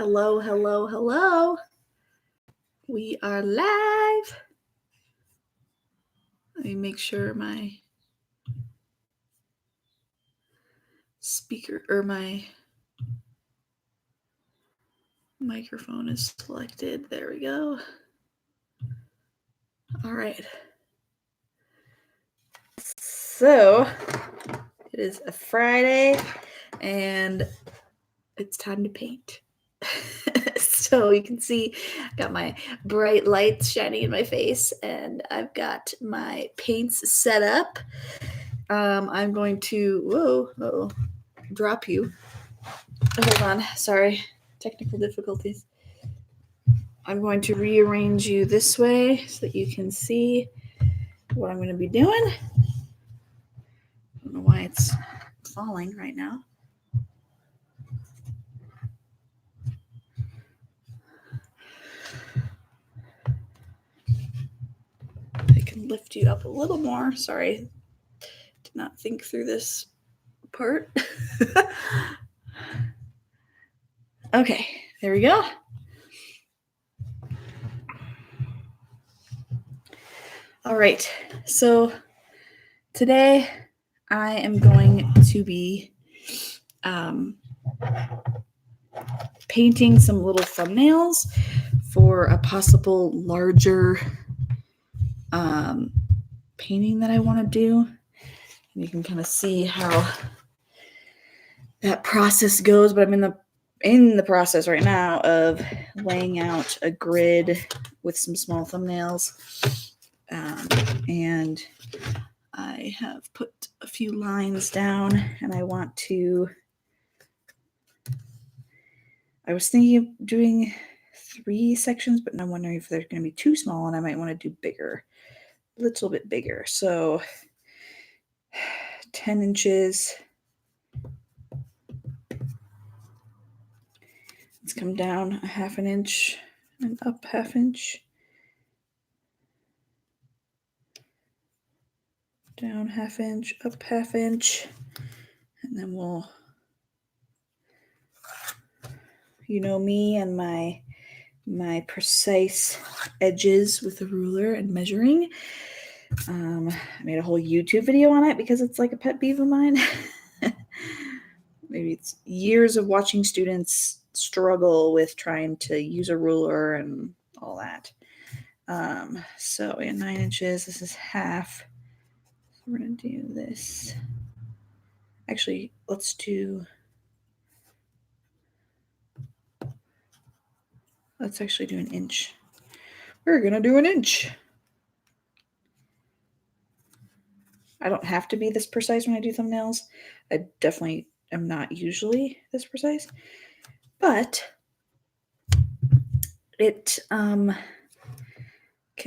Hello, hello, hello. We are live. Let me make sure my speaker or my microphone is selected. There we go. All right. So it is a Friday and it's time to paint. So you can see I got my bright lights shining in my face and I've got my paints set up. I'm going to drop you. Hold on, sorry, technical difficulties. I'm going to rearrange you this way so that you can see what I'm going to be doing. I don't know why it's falling right now. I can lift you up a little more. Sorry, did not think through this part. Okay, there we go. All right, so today I am going to be painting some little thumbnails for a possible larger painting that I want to do. And you can kind of see how that process goes, but I'm in the process right now of laying out a grid with some small thumbnails. And I have put a few lines down and I was thinking of doing 3 sections, but I'm wondering if they're going to be too small and I might want to do bigger, a little bit bigger. So 10 inches. Let's come down a 1/2 inch and up 1/2 inch. Down 1/2 inch, up 1/2 inch. And then we'll, you know me and my precise edges with a ruler and measuring. I made a whole YouTube video on it because it's like a pet peeve of mine. Maybe it's years of watching students struggle with trying to use a ruler and all that. So we have 9 inches. This is 1/2. So we're going to do this. Actually, let's actually do 1 inch. We're going to do 1 inch. I don't have to be this precise when I do thumbnails. I definitely am not usually this precise, but it can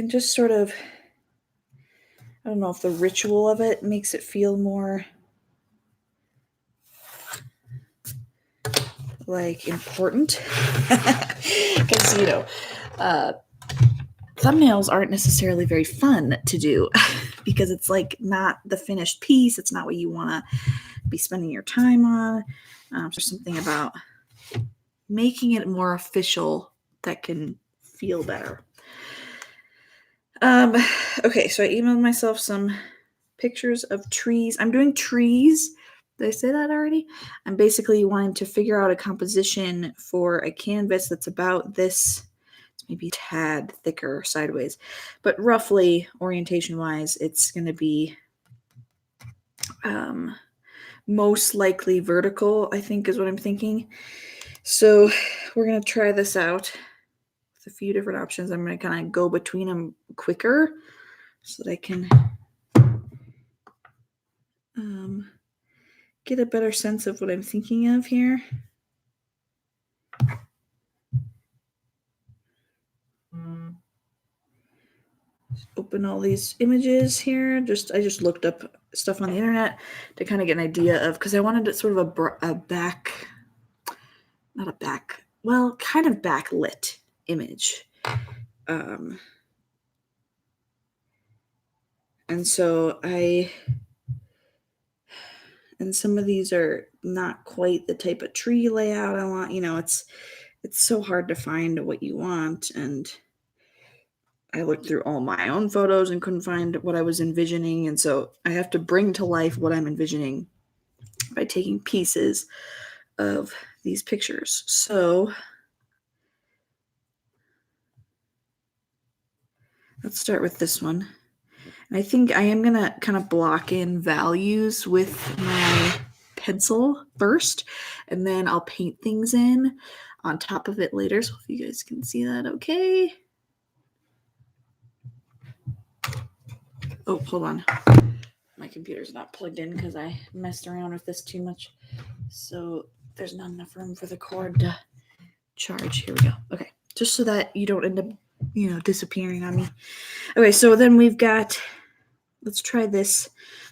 just sort of, I don't know if the ritual of it makes it feel more like important. Because, thumbnails aren't necessarily very fun to do because it's like not the finished piece. It's not what you want to be spending your time on. There's something about making it more official that can feel better. Okay, so I emailed myself some pictures of trees. I'm doing trees. Did I say that already? I'm basically wanting to figure out a composition for a canvas that's about this. It's maybe a tad thicker sideways, but roughly orientation-wise, it's going to be most likely vertical, I think is what I'm thinking. So we're going to try this out with a few different options. I'm going to kind of go between them quicker so that I can get a better sense of what I'm thinking of here. Open all these images here. I just looked up stuff on the internet to kind of get an idea of, because I wanted it sort of kind of backlit image. And so and some of these are not quite the type of tree layout I want. it's so hard to find what you want, and I looked through all my own photos and couldn't find what I was envisioning, and so I have to bring to life what I'm envisioning by taking pieces of these pictures. So let's start with this one. And I think I am going to kind of block in values with my pencil first, and then I'll paint things in on top of it later. So if you guys can see that, okay. Oh, hold on. My computer's not plugged in because I messed around with this too much. So there's not enough room for the cord to charge. Here we go. Okay. Just so that you don't end up, disappearing on me. Okay, so then we've got, let's try this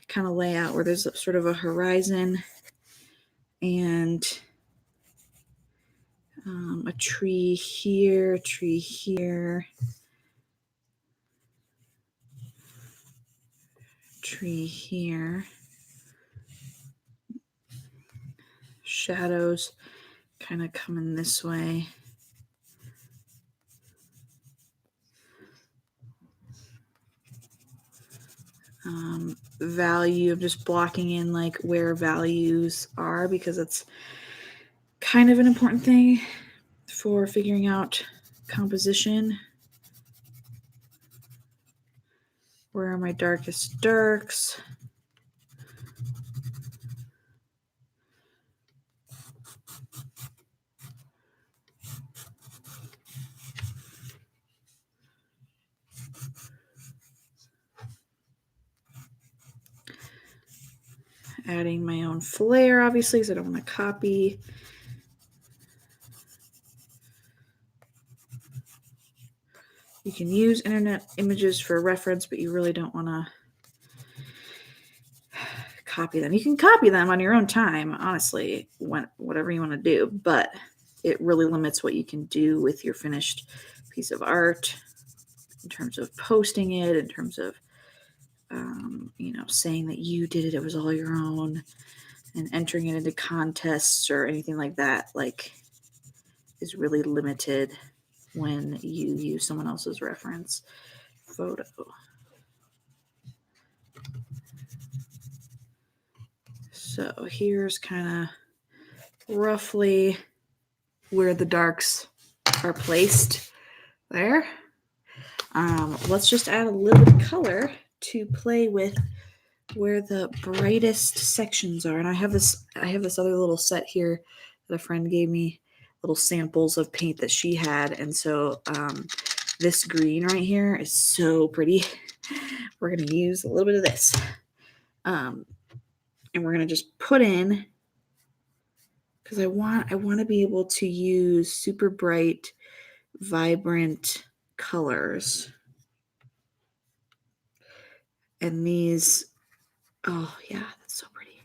kind of layout where there's sort of a horizon and a tree here, tree here, tree here, shadows kind of coming this way. Value, I'm just blocking in like where values are because it's kind of an important thing for figuring out composition. Where are my darkest darks? Adding my own flair, obviously, because I don't want to copy. You can use internet images for reference, but you really don't want to copy them. You can copy them on your own time, honestly, whatever you want to do, but it really limits what you can do with your finished piece of art in terms of posting it, in terms of, saying that you did it, it was all your own, and entering it into contests or anything like that, like, is really limited when you use someone else's reference photo. So here's kind of roughly where the darks are placed there. Let's just add a little bit of color to play with where the brightest sections are. And I have this other little set here that a friend gave me, little samples of paint that she had. And so this green right here is so pretty. We're going to use a little bit of this. And we're going to just put in, because I want to be able to use super bright, vibrant colors. And these, oh yeah, that's so pretty.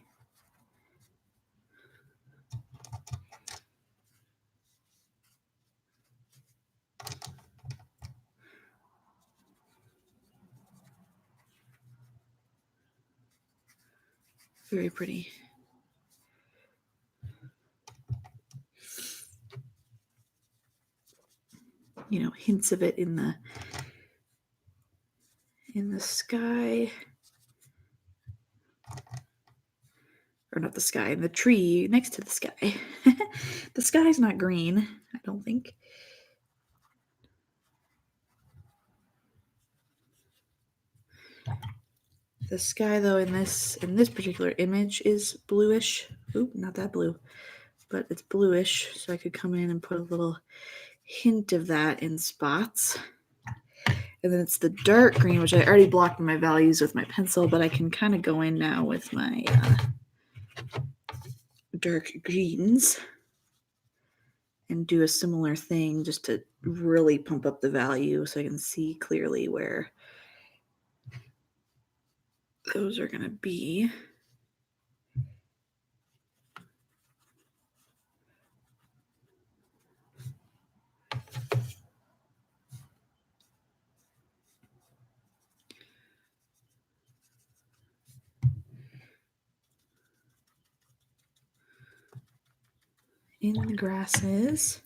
Very pretty. Hints of it in the sky. Or not the sky, in the tree next to the sky. The sky's not green, I don't think. The sky, though, in this particular image is bluish. Oop, not that blue, but it's bluish. So I could come in and put a little hint of that in spots. And then it's the dark green, which I already blocked my values with my pencil, but I can kind of go in now with my dark greens and do a similar thing just to really pump up the value so I can see clearly where those are going to be. In the grasses.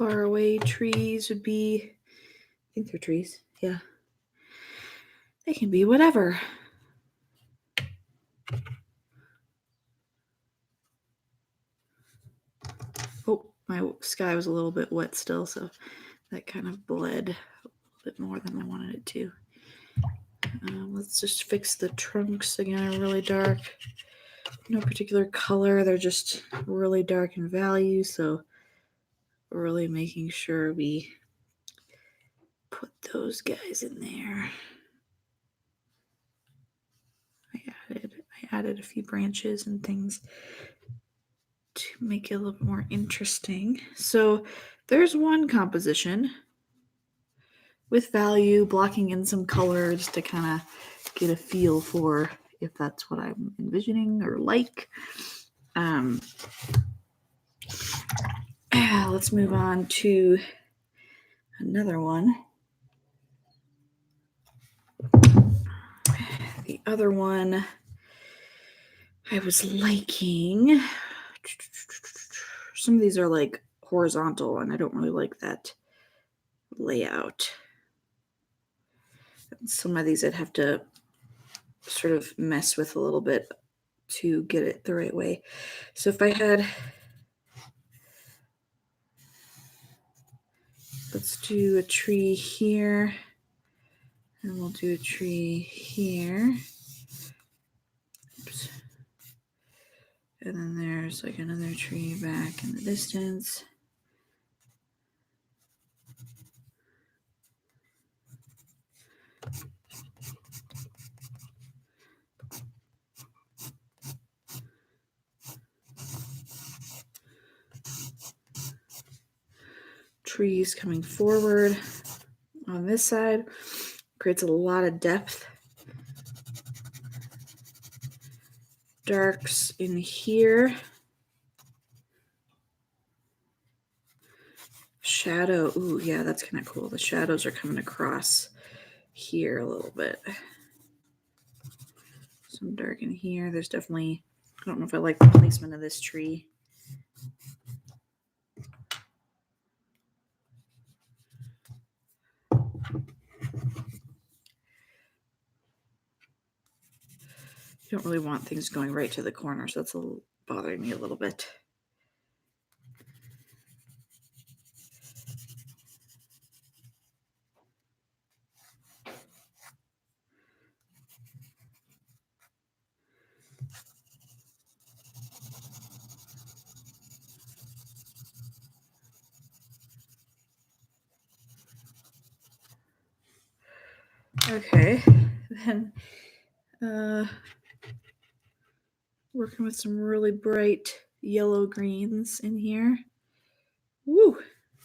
faraway trees would be, I think they're trees, yeah. They can be whatever. Oh, my sky was a little bit wet still, so that kind of bled a bit more than I wanted it to. Let's just fix the trunks again, really dark. No particular color, they're just really dark in value, so really making sure we put those guys in there. I added a few branches and things to make it a little more interesting. So there's one composition with value, blocking in some colors to kind of get a feel for if that's what I'm envisioning or like. Let's move on to another one. The other one I was liking, some of these are like horizontal and I don't really like that layout. Some of these I'd have to sort of mess with a little bit to get it the right way. So if I had, let's do a tree here, and we'll do a tree here. Oops. And then there's like another tree back in the distance. Trees coming forward on this side creates a lot of depth. Darks in here. Shadow. Ooh, yeah, that's kind of cool. The shadows are coming across here a little bit. Some dark in here. There's definitely, I don't know if I like the placement of this tree. You don't really want things going right to the corner, so that's bothering me a little bit. Okay, then working with some really bright yellow greens in here. Woo,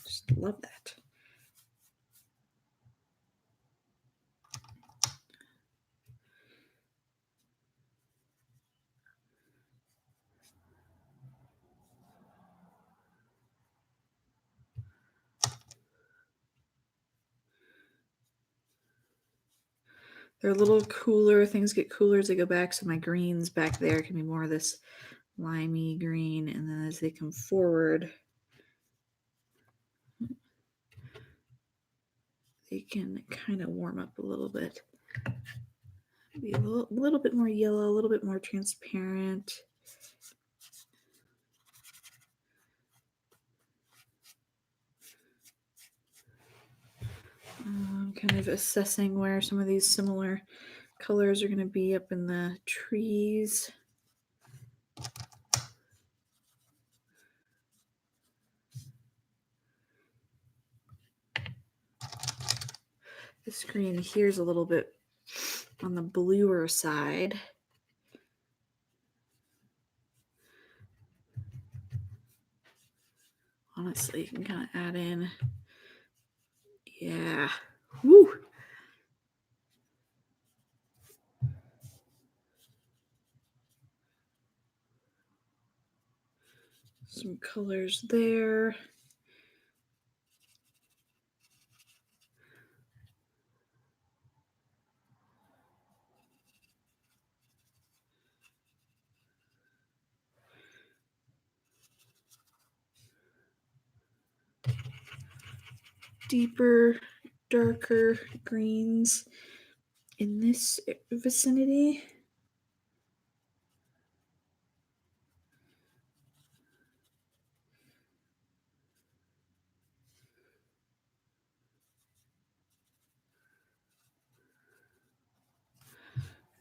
just love that. They're a little cooler. Things get cooler as they go back, so my greens back there can be more of this limey green, and then as they come forward, they can kind of warm up a little bit. Be a little bit more yellow, a little bit more transparent. Kind of assessing where some of these similar colors are going to be up in the trees. This green here is a little bit on the bluer side. Honestly, you can kind of add in, yeah, woo. Some colors there. deeper, darker greens in this vicinity.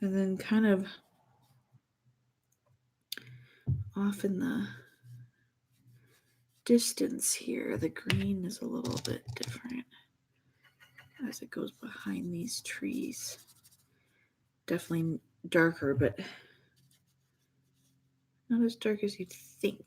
And then kind of off in the distance here, the green is a little bit different as it goes behind these trees. Definitely darker, but not as dark as you'd think.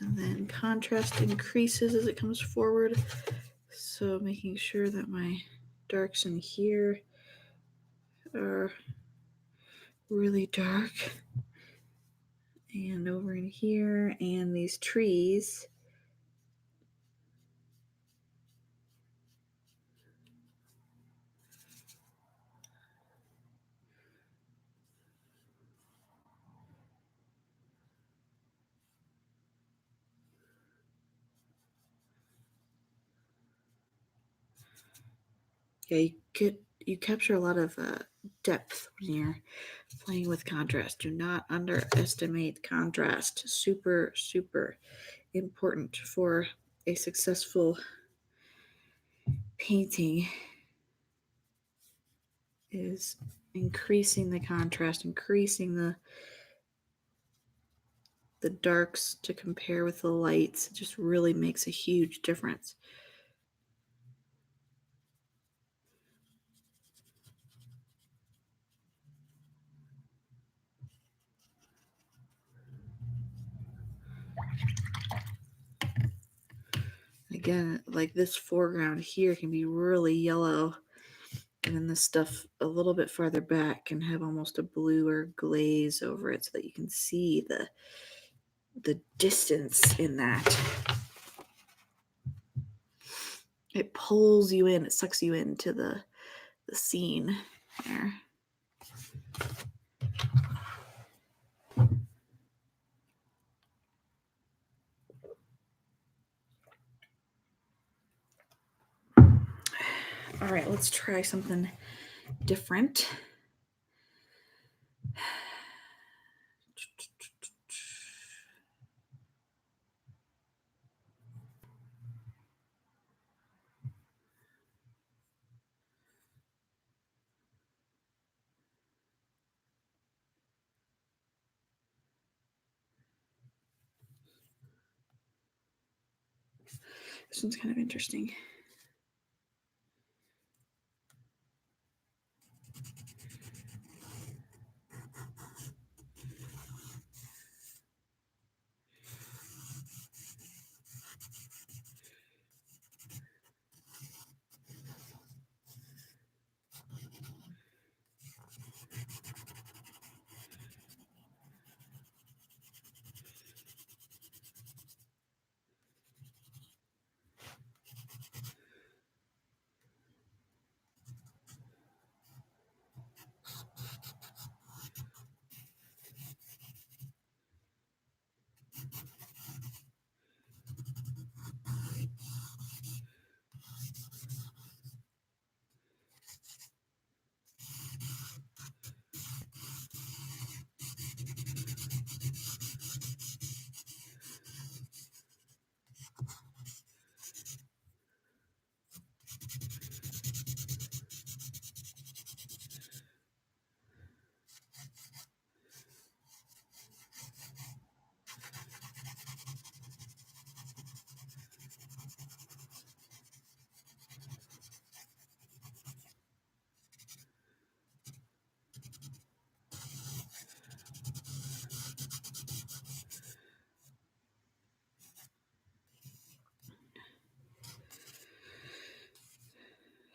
And then contrast increases as it comes forward. So making sure that my darks in here are really dark. And over in here, and these trees. Yeah, you capture a lot of depth when you're playing with contrast. Do not underestimate contrast. Super, super important for a successful painting is increasing the contrast, increasing the darks to compare with the lights. It just really makes a huge difference. Again, like this foreground here can be really yellow, and then this stuff a little bit farther back can have almost a bluer glaze over it so that you can see the distance in that. It pulls you in, it sucks you into the scene there. All right, let's try something different. This one's kind of interesting.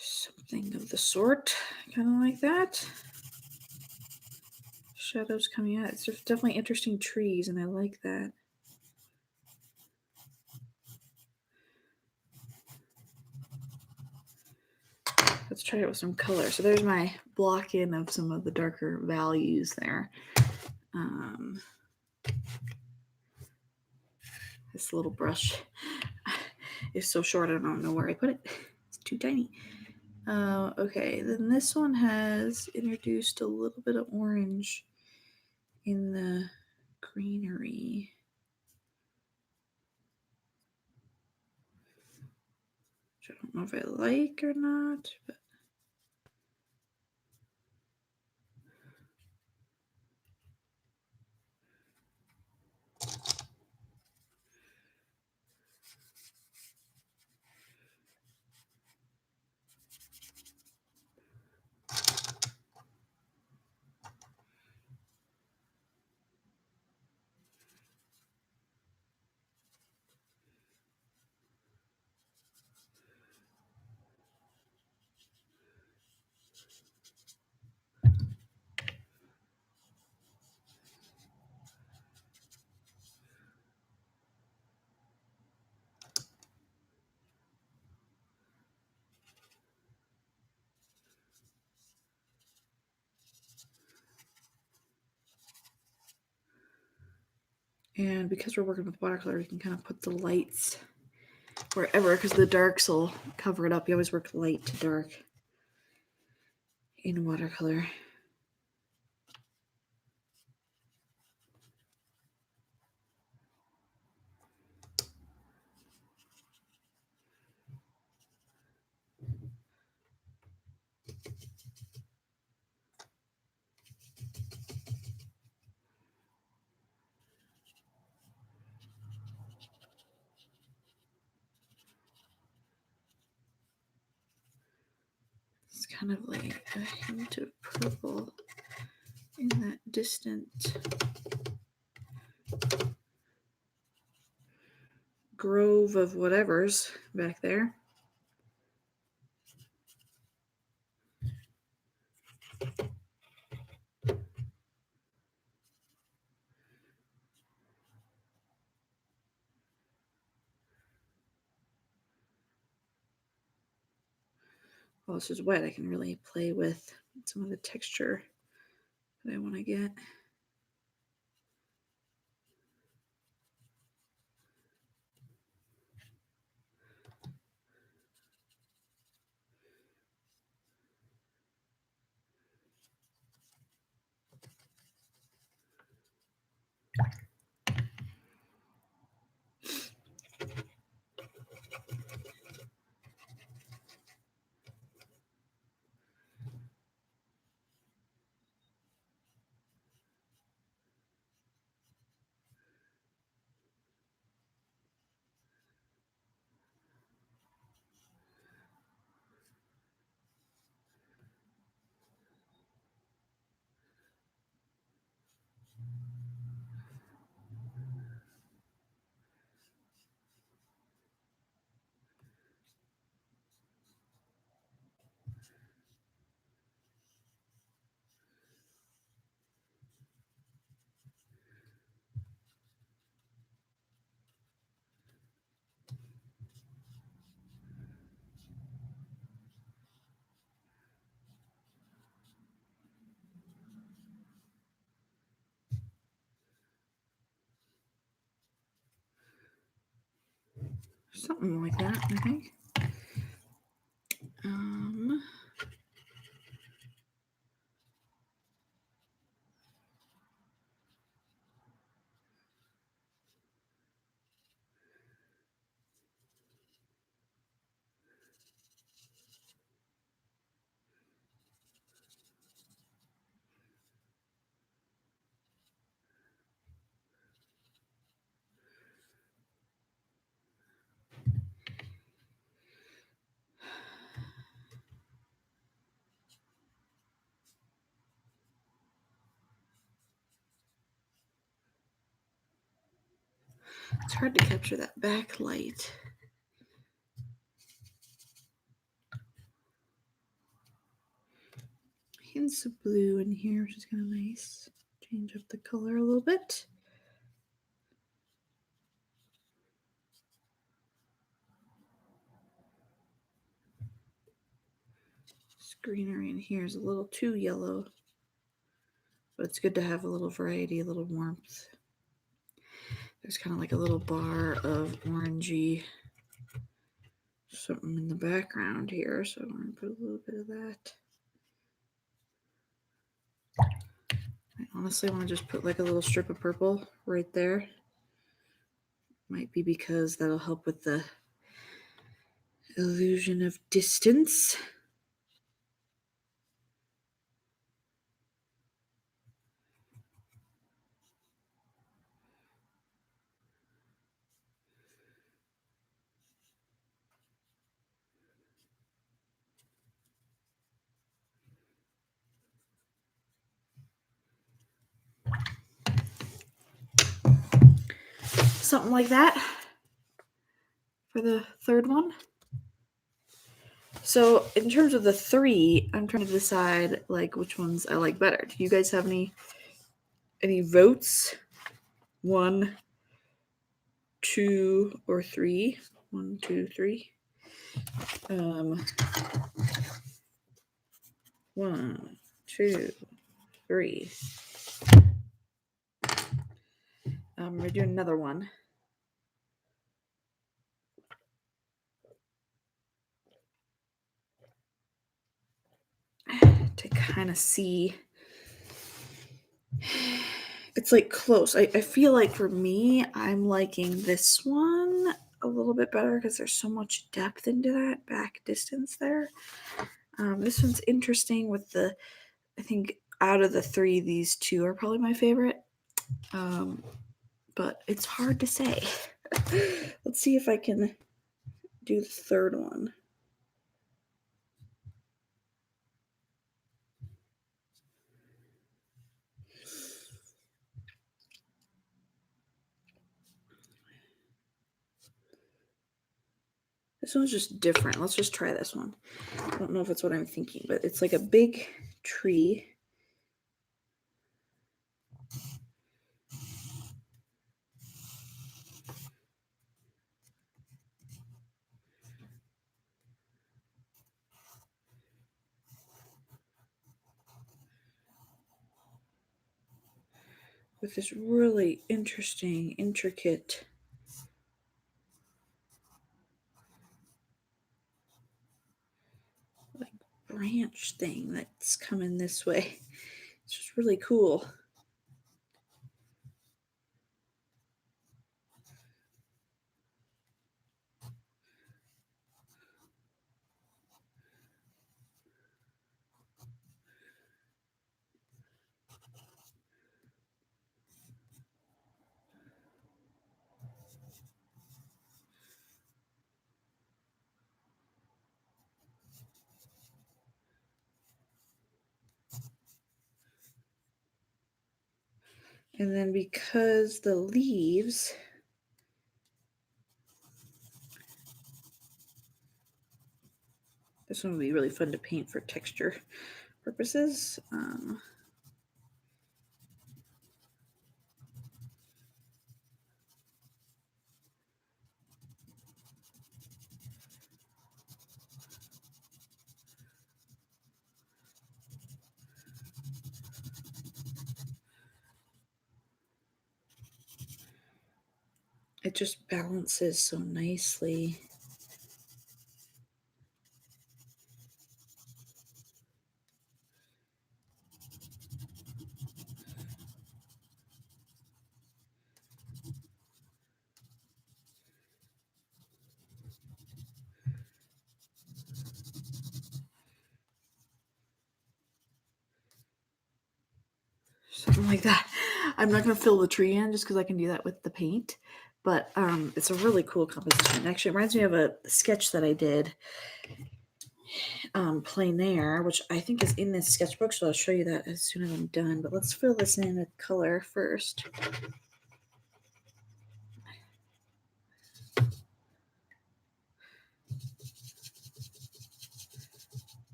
Something of the sort, kind of like that. Shadows coming out. It's just definitely interesting trees, and I like that. let's try it with some color. So there's my block in of some of the darker values there. This little brush is so short I don't know where I put it. It's too tiny. Okay, then this one has introduced a little bit of orange in the greenery. Which I don't know if I like or not, but and because we're working with watercolor, we can kind of put the lights wherever because the darks will cover it up. You always work light to dark in watercolor. It's kind of like a hint of purple in that distant grove of whatever's back there. While this is wet, I can really play with some of the texture that I want to get. Something like that, I think. It's hard to capture that backlight. Hints of blue in here, which is kind of nice. Change up the color a little bit. greenery in here is a little too yellow, but it's good to have a little variety, a little warmth. There's kind of like a little bar of orangey something in the background here, so I'm going to put a little bit of that. I honestly want to just put like a little strip of purple right there. Might be because that'll help with the illusion of distance. Something like that for the third one. So in terms of the three, I'm trying to decide like which ones I like better. Do you guys have any votes? 1, 2, or 3? 1, 2, 3. 1, 2, 3. We're doing another one. To kind of see. It's like close. I feel like for me, I'm liking this one a little bit better because there's so much depth into that back distance there. This one's interesting with the, I think out of the three, these two are probably my favorite. But it's hard to say. Let's see if I can do the third one. This one's just different. Let's just try this one. I don't know if it's what I'm thinking, but it's like a big tree. With this really interesting, intricate like branch thing that's coming this way. It's just really cool. And then because the leaves, this one would be really fun to paint for texture purposes. It just balances so nicely. Something like that. I'm not going to fill the tree in just because I can do that with the paint. But it's a really cool composition. Actually, it reminds me of a sketch that I did, plein air, which I think is in this sketchbook. So I'll show you that as soon as I'm done. But let's fill this in with color first.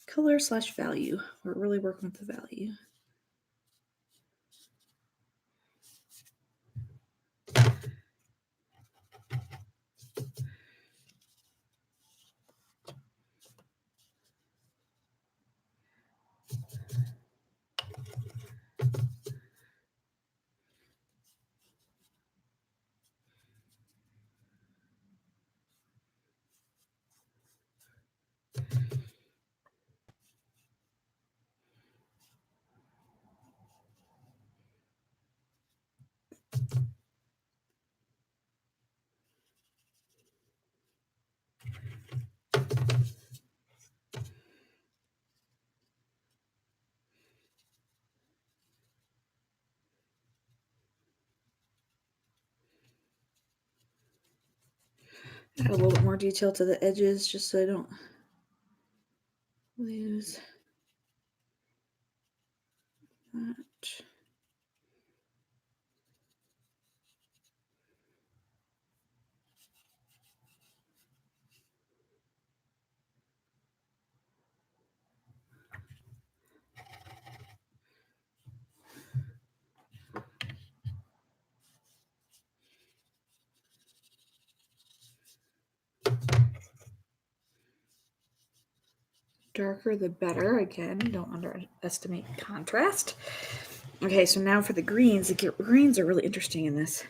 Color / value. We're really working with the value. Add a little bit more detail to the edges just so I don't lose that. Darker the better. Again, don't underestimate contrast. Okay, so now for the greens. The greens are really interesting in this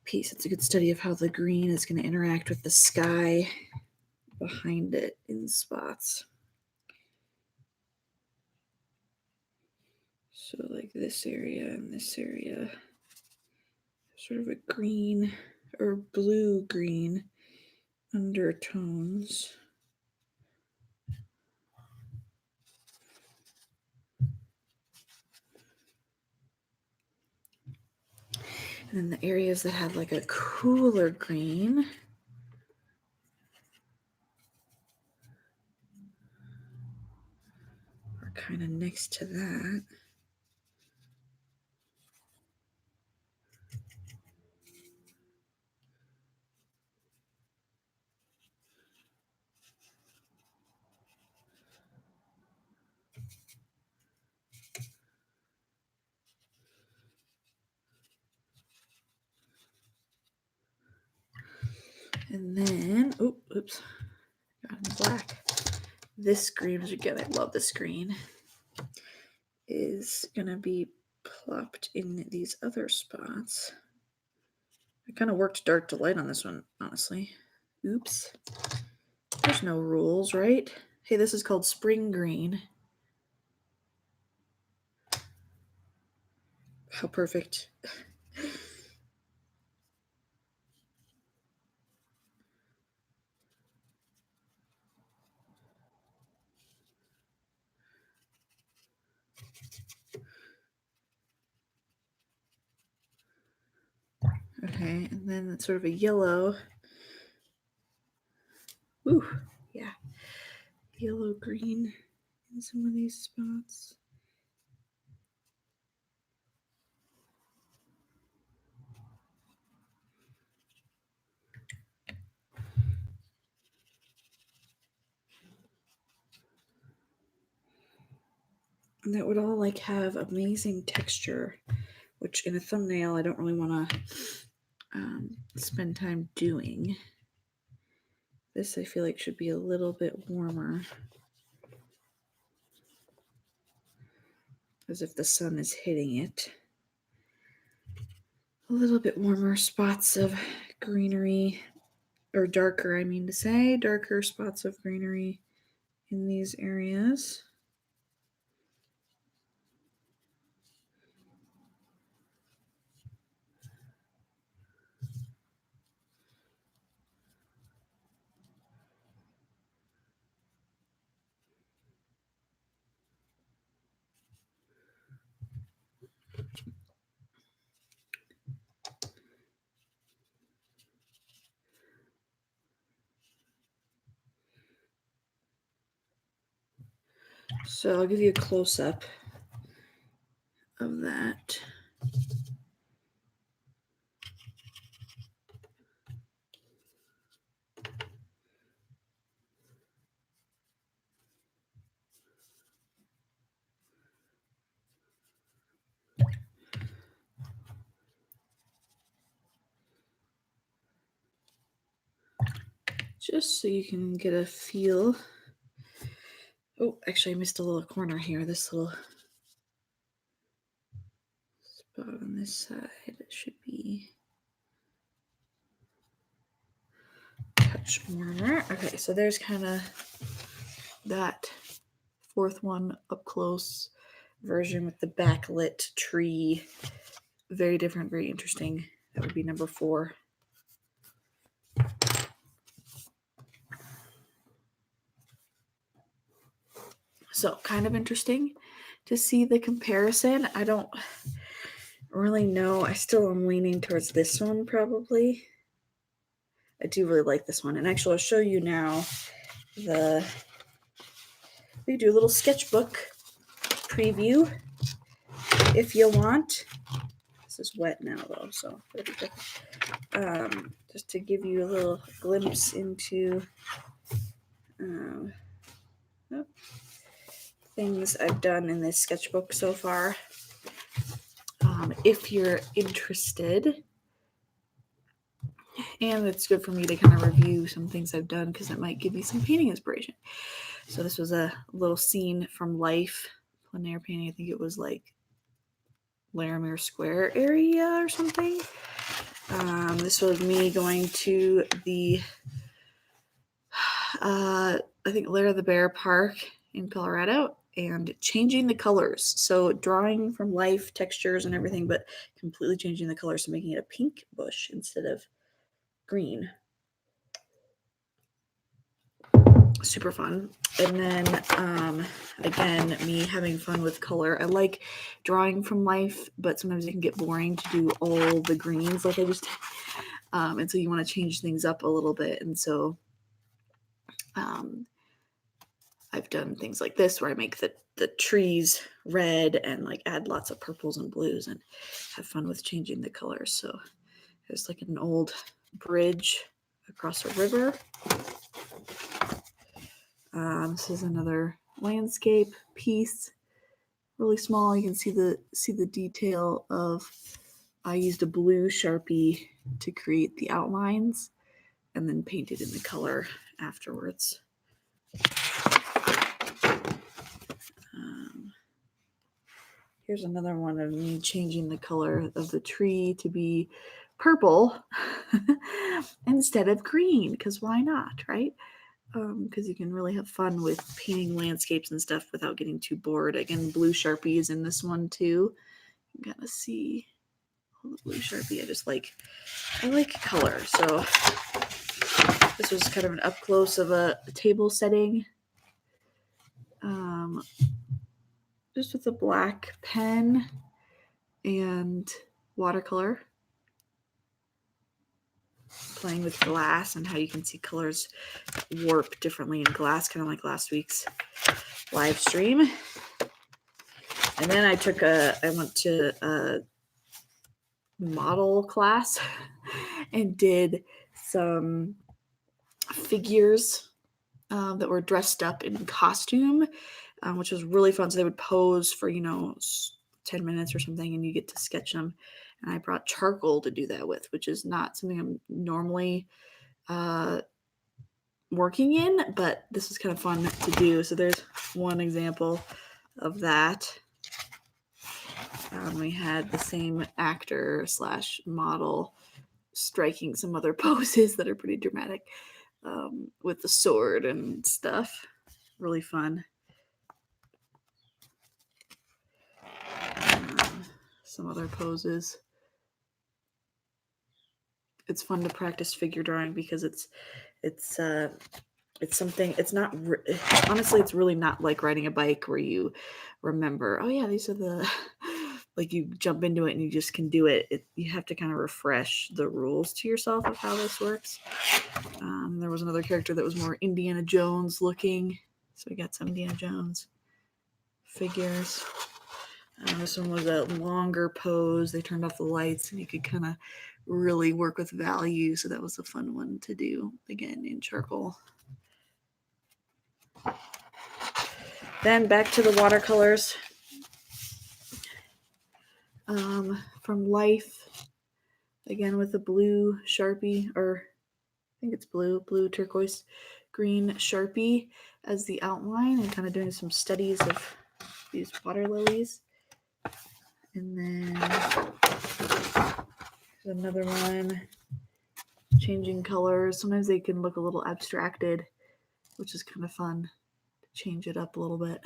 piece. It's a good study of how the green is going to interact with the sky behind it in spots. So like this area and this area, sort of a green or blue-green undertones. And then the areas that have like a cooler green are kind of next to that. And then, oops, got in black. This green, which again, I love this green, is going to be plopped in these other spots. I kind of worked dark to light on this one, honestly. Oops. There's no rules, right? Hey, this is called spring green. How perfect. Okay, and then it's sort of a yellow. Ooh, yeah. Yellow green in some of these spots. And that would all like have amazing texture, which in a thumbnail I don't really want to spend time doing. This I feel like should be a little bit warmer, as if the sun is hitting it. A little bit warmer spots of greenery, or darker, I mean to say, darker spots of greenery in these areas. So I'll give you a close-up of that. Just so you can get a feel. Oh, actually I missed a little corner here. This little spot on this side, it should be a touch warmer. Okay, so there's kind of that fourth one up close version with the backlit tree very different, very interesting. That would be number 4. So kind of interesting to see the comparison. I don't really know. I still am leaning towards this one probably. I do really like this one. And actually I'll show you now we do a little sketchbook preview if you want. This is wet now though, so just to give you a little glimpse into things I've done in this sketchbook so far. If you're interested, and it's good for me to kind of review some things I've done because it might give you some painting inspiration. So this was a little scene from life, plein air painting. I think it was like Larimer Square area or something. This was me going to the I think Lair the Bear Park in Colorado and changing the colors. So drawing from life, textures and everything, but completely changing the colors, so making it a pink bush instead of green. Super fun. And then again, me having fun with color. I like drawing from life, but sometimes it can get boring to do all the greens like I just did. And so you want to change things up a little bit. And so I've done things like this where I make the trees red and like add lots of purples and blues and have fun with changing the colors. So there's like an old bridge across a river. This is another landscape piece, really small. You can see the detail of. I used a blue Sharpie to create the outlines, and then painted in the color afterwards. Here's another one of me changing the color of the tree to be purple instead of green, because why not, right? Because you can really have fun with painting landscapes and stuff without getting too bored. Again, blue Sharpie is in this one too. You can kind of see all the blue Sharpie. I like color. So this was kind of an up close of a table setting. Just with a black pen and watercolor. Playing with glass and how you can see colors warp differently in glass, kind of like last week's live stream. And then I went to a model class and did some figures that were dressed up in costume, which was really fun. So they would pose for, 10 minutes or something, and you get to sketch them. And I brought charcoal to do that with, which is not something I'm normally working in, but this is kind of fun to do. So there's one example of that. We had the same actor / model striking some other poses that are pretty dramatic with the sword and stuff. Really fun. Some other poses. It's fun to practice figure drawing because it's something. It's not honestly. It's really not like riding a bike where you remember. Oh yeah, these are the like you jump into it and you just can do it. You have to kind of refresh the rules to yourself of how this works. There was another character that was more Indiana Jones looking, so we got some Indiana Jones figures. This one was a longer pose. They turned off the lights and you could kind of really work with value. So that was a fun one to do, again, in charcoal. Then back to the watercolors. From Life, again with the blue Sharpie, or I think it's blue turquoise green Sharpie as the outline, and kind of doing some studies of these water lilies. And then there's another one, changing colors. Sometimes they can look a little abstracted, which is kind of fun to change it up a little bit.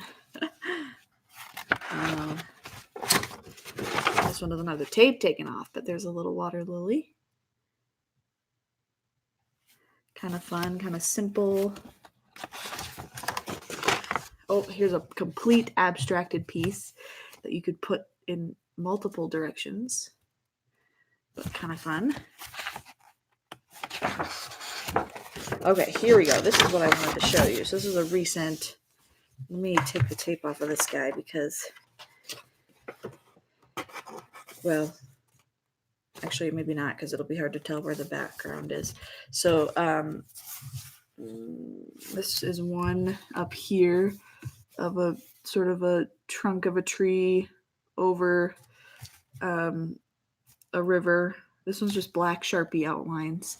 This this one doesn't have the tape taken off, but there's a little water lily. Kind of fun, kind of simple. Oh, here's a complete abstracted piece that you could put in multiple directions, but kind of fun. Okay, here we go. This is what I wanted to show you. So this is a recent, let me take the tape off of this guy because, well, actually maybe not because it'll be hard to tell where the background is. So this is one up here of a sort of a trunk of a tree over a river. This one's just black Sharpie outlines.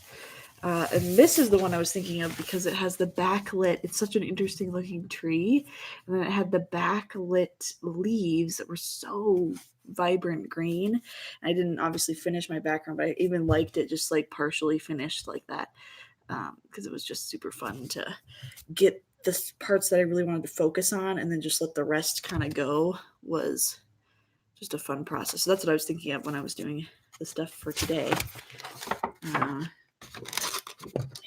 And this is the one I was thinking of because it has the backlit. It's such an interesting looking tree. And then it had the backlit leaves that were so vibrant green. I didn't obviously finish my background, but I even liked it just like partially finished like that because it was just super fun to get the parts that I really wanted to focus on and then just let the rest kind of go. Was just a fun process. So that's what I was thinking of when I was doing the stuff for today.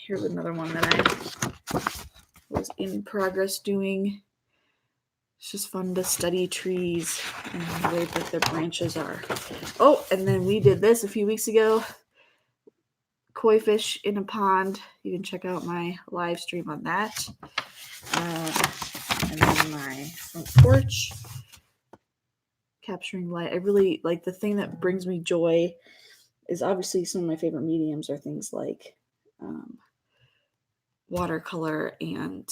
Here's another one that I was in progress doing. It's just fun to study trees and the way that their branches are. Oh, and then we did this a few weeks ago. Koi fish in a pond. You can check out my live stream on that. And then my front porch. Capturing light. I really like the thing that brings me joy is obviously some of my favorite mediums are things like watercolor and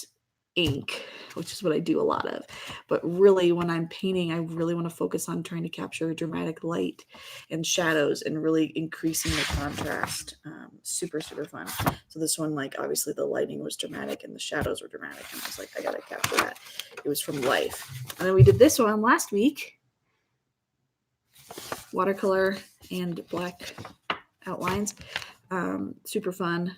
ink, which is what I do a lot of. But really when I'm painting, I really want to focus on trying to capture dramatic light and shadows and really increasing the contrast. Super, super fun. So this one, like obviously the lighting was dramatic and the shadows were dramatic. And I was like, I got to capture that. It was from life. And then we did this one last week. Watercolor and black outlines. Super fun.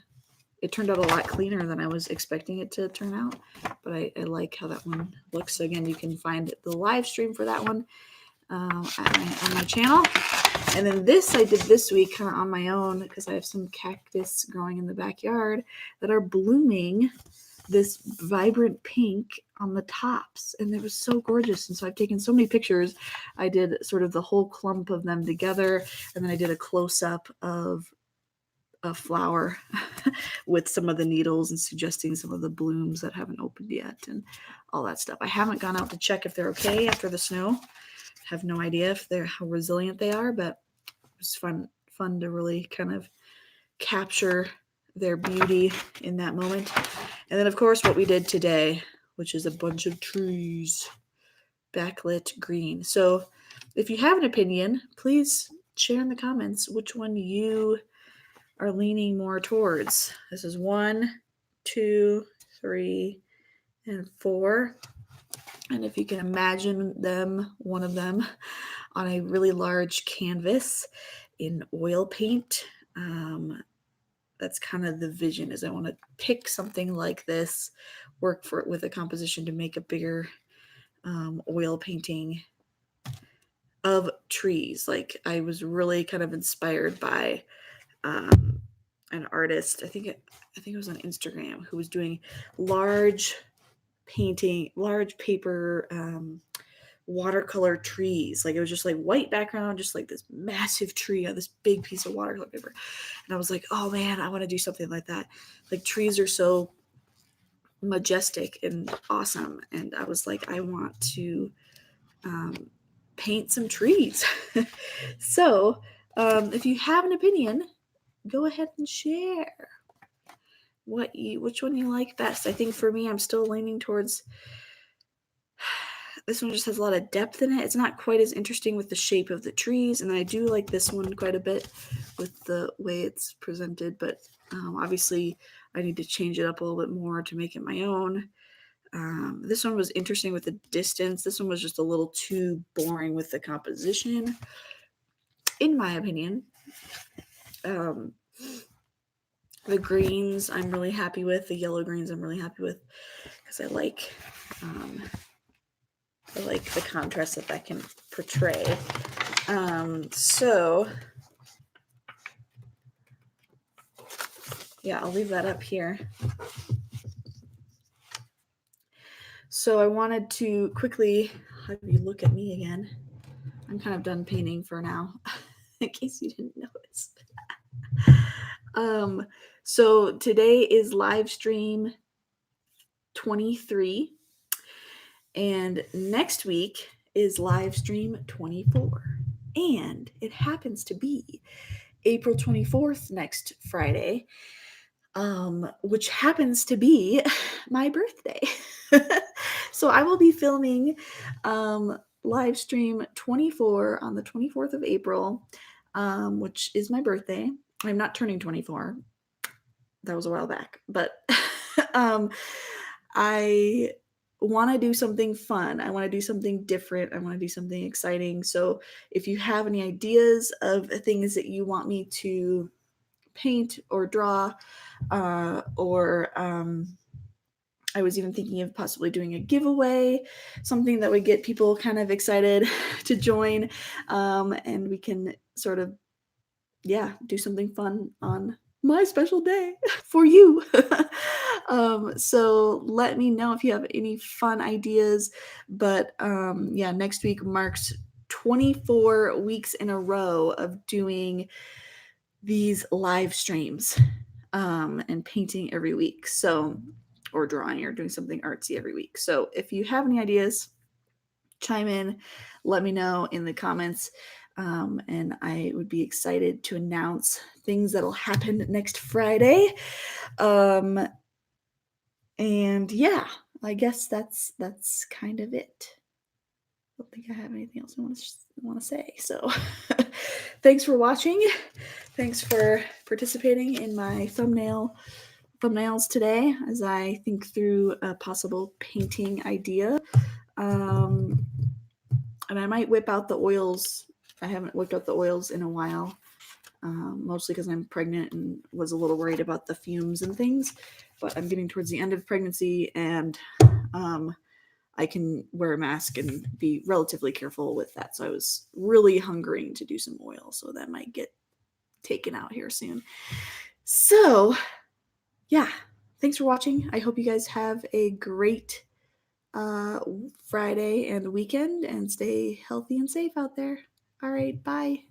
It turned out a lot cleaner than I was expecting it to turn out, but I like how that one looks. So again, you can find the live stream for that one on my channel. And then this I did this week kind of on my own because I have some cactus growing in the backyard that are blooming this vibrant pink on the tops, and it was so gorgeous. And so I've taken so many pictures. I did sort of the whole clump of them together, and then I did a close-up of a flower with some of the needles and suggesting some of the blooms that haven't opened yet and all that stuff. I haven't gone out to check if they're okay after the snow. I have no idea if they're how resilient they are, but it was fun to really kind of capture their beauty in that moment. And then of course what we did today, which is a bunch of trees, backlit green. So if you have an opinion, please share in the comments which one you are leaning more towards. This is 1, 2, 3, and 4. And if you can imagine them, one of them, on a really large canvas in oil paint, that's kind of the vision. Is I want to pick something like this, work for it with a composition to make a bigger oil painting of trees. Like I was really kind of inspired by an artist. I think it was on Instagram who was doing large paper watercolor trees. Like it was just like white background, just like this massive tree on this big piece of watercolor paper. And I was like, oh man, I want to do something like that. Like trees are so majestic and awesome. And I was like, I want to paint some trees. So if you have an opinion, go ahead and share which one you like best. I think for me, I'm still leaning towards this one. Just has a lot of depth in it. It's not quite as interesting with the shape of the trees, and I do like this one quite a bit with the way it's presented, but obviously I need to change it up a little bit more to make it my own. This one was interesting with the distance. This one was just a little too boring with the composition, in my opinion. The greens I'm really happy with. The yellow greens I'm really happy with because I like the contrast that can portray. So yeah, I'll leave that up here. So I wanted to quickly have you look at me again. I'm kind of done painting for now, in case you didn't notice. So today is live stream 23, and next week is live stream 24. And it happens to be April 24th next Friday, which happens to be my birthday. So I will be filming live stream 24 on the 24th of April, which is my birthday. I'm not turning 24. That was a while back, but I want to do something fun. I want to do something different. I want to do something exciting. So if you have any ideas of things that you want me to paint or draw, or I was even thinking of possibly doing a giveaway, something that would get people kind of excited to join, and we can sort of, do something fun on my special day for you. So let me know if you have any fun ideas. But next week marks 24 weeks in a row of doing these live streams, and painting every week. So, or drawing or doing something artsy every week. So if you have any ideas, chime in, let me know in the comments. And I would be excited to announce things that'll happen next Friday. And yeah, I guess that's kind of it. I don't think I have anything else I want to say. So thanks for watching. Thanks for participating in my thumbnails today as I think through a possible painting idea. And I might whip out the oils. I haven't whipped out the oils in a while, mostly because I'm pregnant and was a little worried about the fumes and things. But I'm getting towards the end of pregnancy, and I can wear a mask and be relatively careful with that. So I was really hungering to do some oil, so that might get taken out here soon. So yeah, thanks for watching. I hope you guys have a great Friday and weekend, and stay healthy and safe out there. All right, bye.